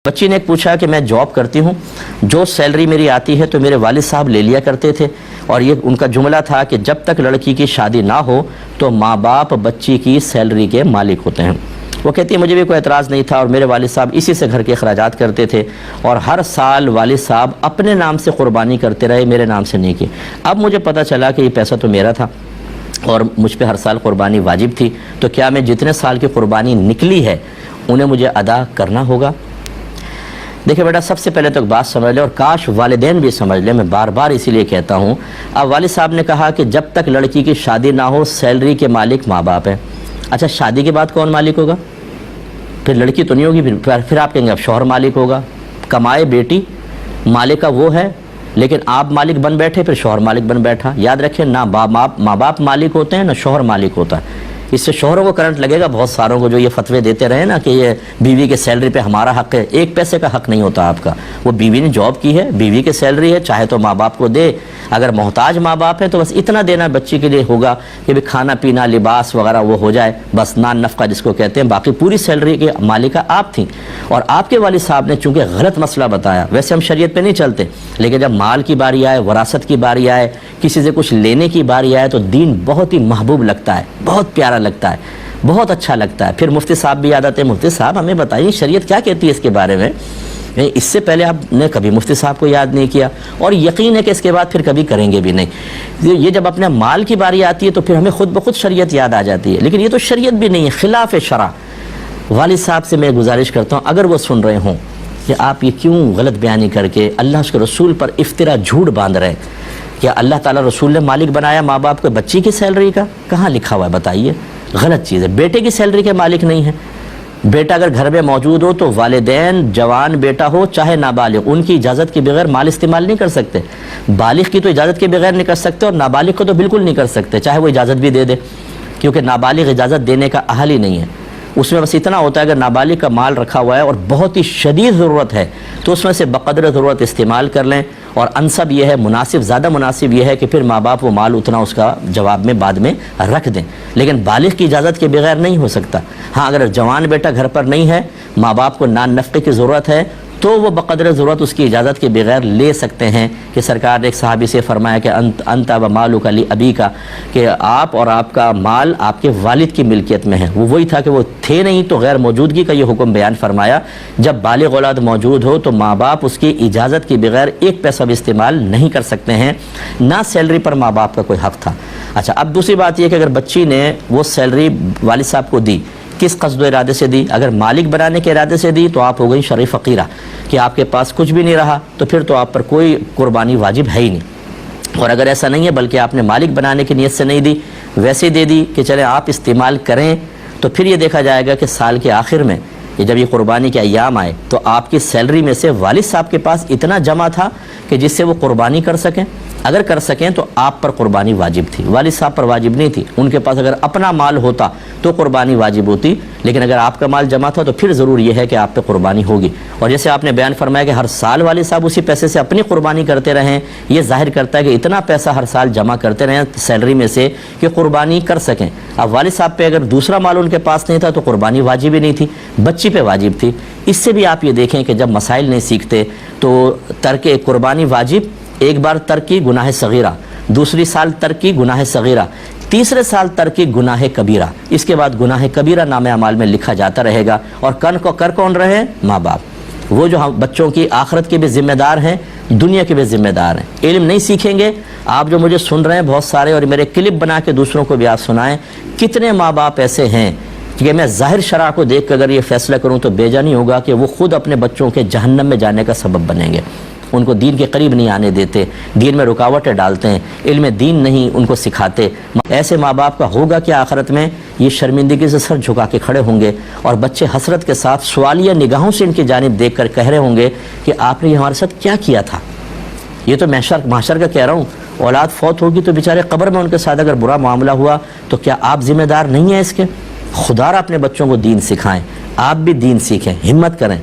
بچی نے پوچھا کہ میں جاب کرتی ہوں، جو سیلری میری آتی ہے تو میرے والد صاحب لے لیا کرتے تھے، اور یہ ان کا جملہ تھا کہ جب تک لڑکی کی شادی نہ ہو تو ماں باپ بچی کی سیلری کے مالک ہوتے ہیں۔ وہ کہتی ہے مجھے بھی کوئی اعتراض نہیں تھا، اور میرے والد صاحب اسی سے گھر کے اخراجات کرتے تھے، اور ہر سال والد صاحب اپنے نام سے قربانی کرتے رہے، میرے نام سے نہیں کی۔ اب مجھے پتہ چلا کہ یہ پیسہ تو میرا تھا اور مجھ پہ ہر سال قربانی واجب تھی، تو کیا میں جتنے سال کی قربانی نکلی ہے انہیں مجھے ادا کرنا ہوگا؟ دیکھیں بیٹا، سب سے پہلے تو ایک بات سمجھ لے، اور کاش والدین بھی سمجھ لیں، میں بار بار اسی لیے کہتا ہوں۔ اب والد صاحب نے کہا کہ جب تک لڑکی کی شادی نہ ہو سیلری کے مالک ماں باپ ہیں۔ اچھا، شادی کے بعد کون مالک ہوگا؟ پھر لڑکی تو نہیں ہوگی، پھر آپ کہیں گے اب شوہر مالک ہوگا۔ کمائے بیٹی، مالک کا وہ ہے، لیکن آپ مالک بن بیٹھے، پھر شوہر مالک بن بیٹھا۔ یاد رکھیں، نہ ماں باپ مالک ہوتے ہیں، نہ شوہر مالک ہوتا ہے۔ اس سے شوہروں کو کرنٹ لگے گا، بہت ساروں کو جو یہ فتوے دیتے رہے نا کہ یہ بیوی کے سیلری پہ ہمارا حق ہے۔ ایک پیسے کا حق نہیں ہوتا آپ کا، وہ بیوی نے جاب کی ہے، بیوی کی سیلری ہے، چاہے تو ماں باپ کو دے، اگر محتاج ماں باپ ہے تو بس اتنا دینا بچی کے لیے ہوگا کہ بھی کھانا پینا لباس وغیرہ وہ ہو جائے، بس نان نفقہ جس کو کہتے ہیں، باقی پوری سیلری کے مالکہ آپ تھیں۔ اور آپ کے والد صاحب نے چونکہ غلط مسئلہ بتایا، ویسے ہم شریعت پہ نہیں چلتے، لیکن جب مال کی باری آئے، وراثت کی باری آئے، کسی سے کچھ لینے کی باری آئے، تو دین بہت ہی محبوب لگتا ہے، بہت پیارا لگتا ہے، بہت اچھا لگتا ہے۔ پھر مفتی صاحب بھی یاد آتے ہیں، مفتی صاحب ہمیں بتائیے شریعت کیا کہتی ہے اس کے بارے میں۔ اس سے پہلے آپ نے کبھی مفتی صاحب کو یاد نہیں کیا، اور یقین ہے کہ اس کے بعد پھر کبھی کریں گے بھی نہیں۔ یہ جب اپنے مال کی باری آتی ہے تو پھر ہمیں خود بخود شریعت یاد آ جاتی ہے، لیکن یہ تو شریعت بھی نہیں ہے، خلاف شرع۔ والد صاحب سے میں گزارش کرتا ہوں، اگر وہ سن رہے ہوں کہ آپ یہ کیوں غلط بیانی کر کے اللہ اس کے رسول پر افترا جھوٹ باندھ رہے ہیں، کیا اللہ تعالیٰ رسول نے مالک بنایا ماں باپ کو بچی کی سیلری کا؟ کہاں لکھا ہوا ہے بتائیے؟ غلط چیز ہے۔ بیٹے کی سیلری کے مالک نہیں ہے۔ بیٹا اگر گھر میں موجود ہو تو والدین، جوان بیٹا ہو چاہے نابالغ، ان کی اجازت کے بغیر مال استعمال نہیں کر سکتے۔ بالغ کی تو اجازت کے بغیر نہیں کر سکتے، اور نابالغ کو تو بالکل نہیں کر سکتے، چاہے وہ اجازت بھی دے دے، کیونکہ نابالغ اجازت دینے کا اہل ہی نہیں ہے۔ اس میں بس اتنا ہوتا ہے اگر نابالغ کا مال رکھا ہوا ہے اور بہت ہی شدید ضرورت ہے تو اس میں سے بقدر ضرورت استعمال کر لیں، اور انسب یہ ہے، مناسب، زیادہ مناسب یہ ہے کہ پھر ماں باپ وہ مال اتنا اس کا جواب میں بعد میں رکھ دیں، لیکن بالغ کی اجازت کے بغیر نہیں ہو سکتا۔ ہاں، اگر جوان بیٹا گھر پر نہیں ہے، ماں باپ کو نان نفقے کی ضرورت ہے، تو وہ بقدر ضرورت اس کی اجازت کے بغیر لے سکتے ہیں، کہ سرکار نے ایک صحابی سے فرمایا کہ انت و مالک لابیک، کہ آپ اور آپ کا مال آپ کے والد کی ملکیت میں ہے۔ وہ وہی تھا کہ وہ تھے نہیں تو غیر موجودگی کا یہ حکم بیان فرمایا۔ جب بالغ اولاد موجود ہو تو ماں باپ اس کی اجازت کے بغیر ایک پیسہ بھی استعمال نہیں کر سکتے ہیں، نہ سیلری پر ماں باپ کا کوئی حق تھا۔ اچھا، اب دوسری بات یہ کہ اگر بچی نے وہ سیلری والد صاحب کو دی، کس قصد و ارادے سے دی؟ اگر مالک بنانے کے ارادے سے دی تو آپ ہو گئی شرعی فقیرہ، کہ آپ کے پاس کچھ بھی نہیں رہا تو پھر تو آپ پر کوئی قربانی واجب ہے ہی نہیں۔ اور اگر ایسا نہیں ہے بلکہ آپ نے مالک بنانے کی نیت سے نہیں دی، ویسے دے دی کہ چلے آپ استعمال کریں، تو پھر یہ دیکھا جائے گا کہ سال کے آخر میں جب یہ قربانی کے ایام آئے تو آپ کی سیلری میں سے والد صاحب کے پاس اتنا جمع تھا کہ جس سے وہ قربانی کر سکیں۔ اگر کر سکیں تو آپ پر قربانی واجب تھی، والد صاحب پر واجب نہیں تھی۔ ان کے پاس اگر اپنا مال ہوتا تو قربانی واجب ہوتی، لیکن اگر آپ کا مال جمع تھا تو پھر ضرور یہ ہے کہ آپ پہ قربانی ہوگی۔ اور جیسے آپ نے بیان فرمایا کہ ہر سال والد صاحب اسی پیسے سے اپنی قربانی کرتے رہیں، یہ ظاہر کرتا ہے کہ اتنا پیسہ ہر سال جمع کرتے رہیں سیلری میں سے کہ قربانی کر سکیں۔ اب والد صاحب پہ اگر دوسرا مال ان کے پاس نہیں تھا تو قربانی واجب ہی نہیں تھی، بچی پہ واجب تھی۔ اس سے بھی آپ یہ دیکھیں کہ جب مسائل نہیں سیکھتے تو ترک قربانی واجب، ایک بار ترک کی گناہ صغیرہ، دوسری سال ترک کی گناہ صغیرہ، تیسرے سال ترک کی گناہ کبیرہ، اس کے بعد گناہ کبیرہ نام اعمال میں لکھا جاتا رہے گا۔ اور کر کون رہے؟ ماں باپ، وہ جو ہم بچوں کی آخرت کے بھی ذمہ دار ہیں، دنیا کے بھی ذمہ دار ہیں۔ علم نہیں سیکھیں گے، آپ جو مجھے سن رہے ہیں بہت سارے، اور میرے کلپ بنا کے دوسروں کو بھی آپ سنائیں، کتنے ماں باپ ایسے ہیں کہ میں ظاہر شرع کو دیکھ کر اگر یہ فیصلہ کروں تو بیجا نہیں ہوگا کہ وہ خود اپنے بچوں کے جہنم میں جانے کا سبب بنیں گے۔ ان کو دین کے قریب نہیں آنے دیتے، دین میں رکاوٹیں ڈالتے ہیں، علم دین نہیں ان کو سکھاتے۔ ایسے ماں باپ کا ہوگا کہ آخرت میں یہ شرمندگی سے سر جھکا کے کھڑے ہوں گے، اور بچے حسرت کے ساتھ سوالیہ نگاہوں سے ان کی جانب دیکھ کر کہہ رہے ہوں گے کہ آپ نے ہمارے ساتھ کیا کیا تھا۔ یہ تو محشر کا کہہ رہا ہوں، اولاد فوت ہوگی تو بیچارے قبر میں ان کے ساتھ اگر برا معاملہ ہوا تو کیا آپ ذمہ دار نہیں ہیں اس کے؟ خدا را اپنے بچوں کو دین سکھائیں، آپ بھی دین سیکھیں، ہمت کریں۔